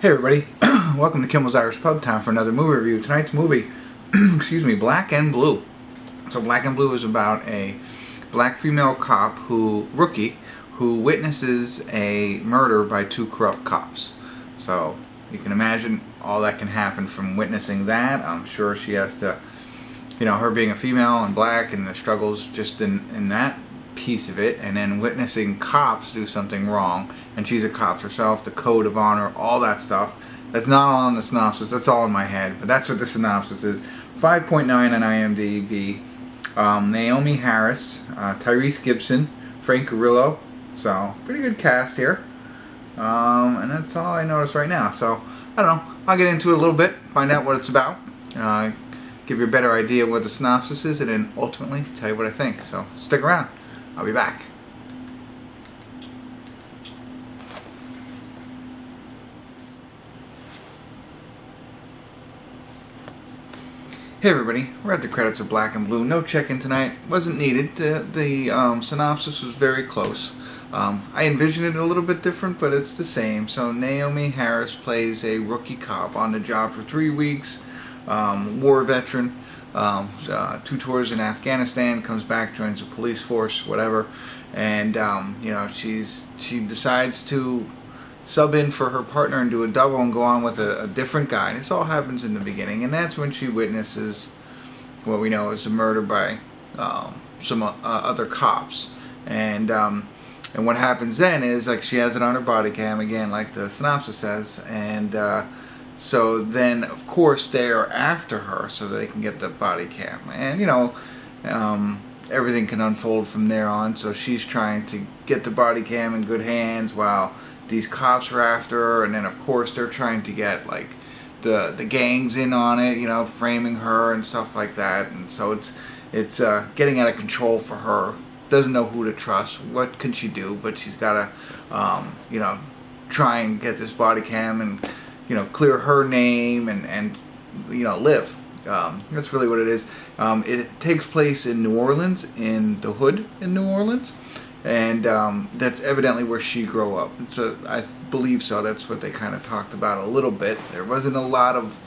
Hey everybody, welcome to Kimmel's Irish Pub. Time for another movie review. Tonight's movie, excuse me, Black and Blue. So Black and Blue is about a black female cop rookie who witnesses a murder by two corrupt cops. So you can imagine all that can happen from witnessing that. I'm sure she has to, her being a female and black and the struggles just in that piece of it, and then witnessing cops do something wrong, and she's a cop herself, the code of honor, all that stuff. That's not all in the synopsis, that's all in my head, but that's what the synopsis is. 5.9 on IMDb. Naomie Harris, Tyrese Gibson, Frank Grillo, so pretty good cast here. And that's all I noticed right now, so I don't know, I'll get into it a little bit, find out what it's about, give you a better idea what the synopsis is, and then ultimately tell you what I think. So stick around, I'll be back. Hey everybody, we're at the credits of Black and Blue. No check-in tonight, wasn't needed. The synopsis was very close. I envisioned it a little bit different, but it's the same. So Naomie Harris plays a rookie cop on the job for 3 weeks, war veteran, 2 tours in Afghanistan, comes back, joins the police force, whatever, and she decides to sub in for her partner and do a double and go on with a different guy. This all happens in the beginning, and that's when she witnesses what we know is the murder by some other cops. And what happens then is, like, she has it on her body cam again, like the synopsis says, and so then of course they are after her so they can get the body cam, and everything can unfold from there on. So she's trying to get the body cam in good hands while these cops are after her, and then of course they're trying to get like the gangs in on it, framing her and stuff like that. And so it's getting out of control for her. Doesn't know who to trust. What can she do? But she's got to try and get this body cam and clear her name and live. That's really what it is. It takes place in New Orleans, in the hood in New Orleans. And that's evidently where she grew up. So I believe so. That's what they kind of talked about a little bit. There wasn't a lot of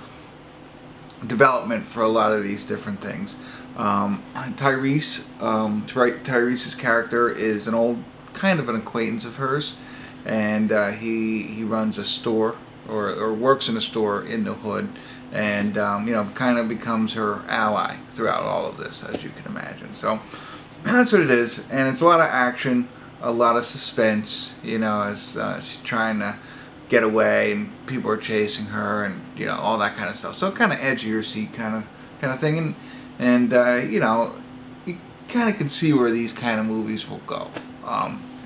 development for a lot of these different things. Tyrese, Tyrese's character is an old, kind of an acquaintance of hers, and he runs a store or works in a store in the hood, and kind of becomes her ally throughout all of this, as you can imagine. So that's what it is, and it's a lot of action, a lot of suspense, as she's trying to get away and people are chasing her, and all that kind of stuff. So kind of edge of your seat kind of thing, and you kind of can see where these kind of movies will go.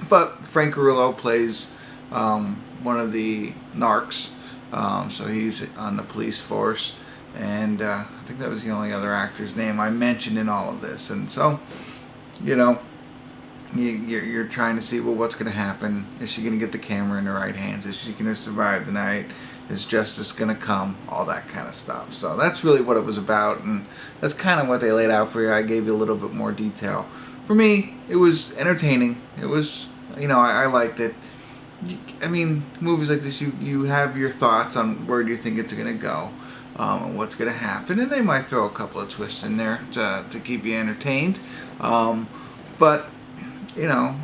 But Frank Grillo plays one of the narcs, so he's on the police force, and I think that was the only other actor's name I mentioned in all of this. And so you're trying to see, well, what's going to happen? Is she going to get the camera in the right hands? Is she going to survive the night? Is justice going to come? All that kind of stuff. So that's really what it was about, and that's kind of what they laid out for you. I gave you a little bit more detail. For me, it was entertaining. It was, I liked it. I mean, movies like this, you have your thoughts on where do you think it's going to go, and what's going to happen, and they might throw a couple of twists in there to keep you entertained. But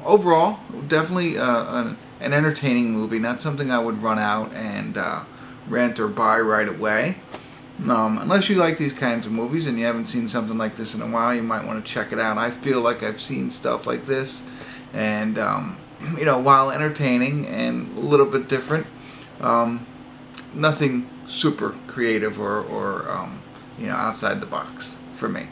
overall, definitely an entertaining movie. Not something I would run out and rent or buy right away. Unless you like these kinds of movies and you haven't seen something like this in a while, you might want to check it out. I feel like I've seen stuff like this, and while entertaining and a little bit different, nothing super creative or outside the box for me.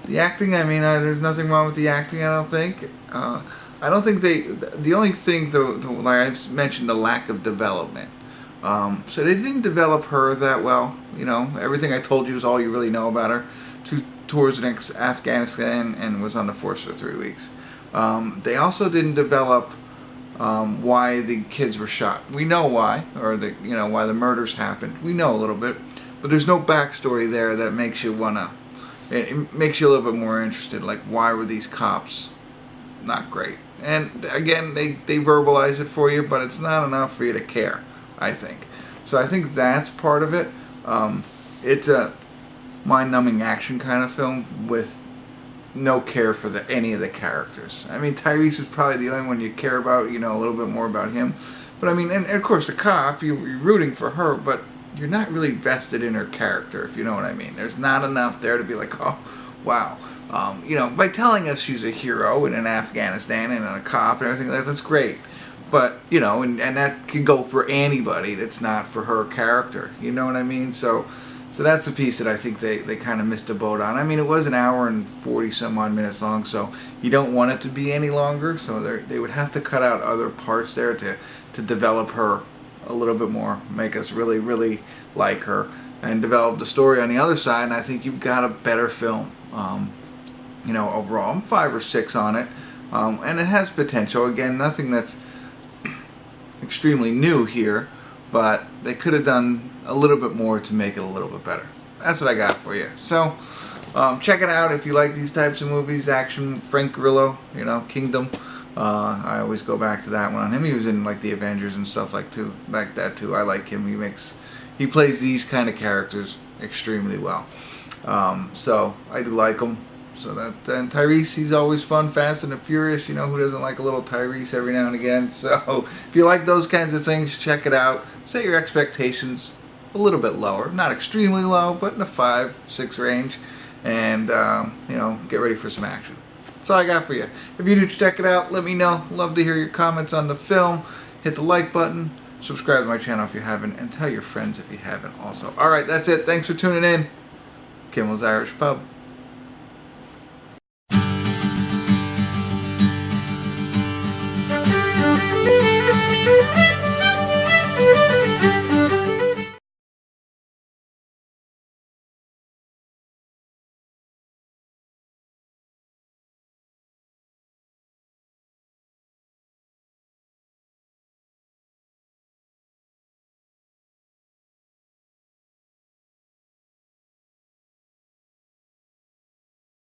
The acting, there's nothing wrong with the acting, I don't think. I don't think the only thing, though, like I've mentioned, the lack of development. So they didn't develop her that well. Everything I told you is all you really know about her. 2 tours in Afghanistan and was on the force for 3 weeks. They also didn't develop why the kids were shot. We know why, or why the murders happened. We know a little bit, but there's no backstory there that makes you wanna. It makes you a little bit more interested. Like, why were these cops not great? And again, they verbalize it for you, but it's not enough for you to care. I think. So I think that's part of it. It's a mind-numbing action kind of film with no care for any of the characters. I mean, Tyrese is probably the only one you care about, you know, a little bit more about him. But I mean, and of course the cop, you're rooting for her, but you're not really vested in her character, if you know what I mean. There's not enough there to be like, oh, wow. You know, by telling us she's a hero and in Afghanistan and a cop and everything like that, that's great. But, you know, and that could go for anybody that's not for her character. You know what I mean? So that's a piece that I think they kind of missed a boat on. I mean, it was an hour and 40 some odd minutes long, so you don't want it to be any longer. So they would have to cut out other parts there to develop her a little bit more, make us really, really like her, and develop the story on the other side. And I think you've got a better film. You know, overall, I'm 5 or 6 on it, and it has potential. Again, nothing that's extremely new here, but they could have done a little bit more to make it a little bit better. That's what I got for you. So check it out if you like these types of movies, action. Frank Grillo, you know, Kingdom. I always go back to that one on him. He was in like the Avengers and stuff like that too. I like him. He plays these kind of characters extremely well. So I do like him. So and Tyrese, he's always fun, fast and furious. You know, who doesn't like a little Tyrese every now and again? So if you like those kinds of things, check it out. Set your expectations a little bit lower, not extremely low, but in the 5, 6 range, and you know, get ready for some action. That's all I got for you. If you do check it out, let me know. Love to hear your comments on the film. Hit the like button, subscribe to my channel if you haven't, and tell your friends if you haven't also. All right, that's it. Thanks for tuning in. Kimmel's Irish Pub.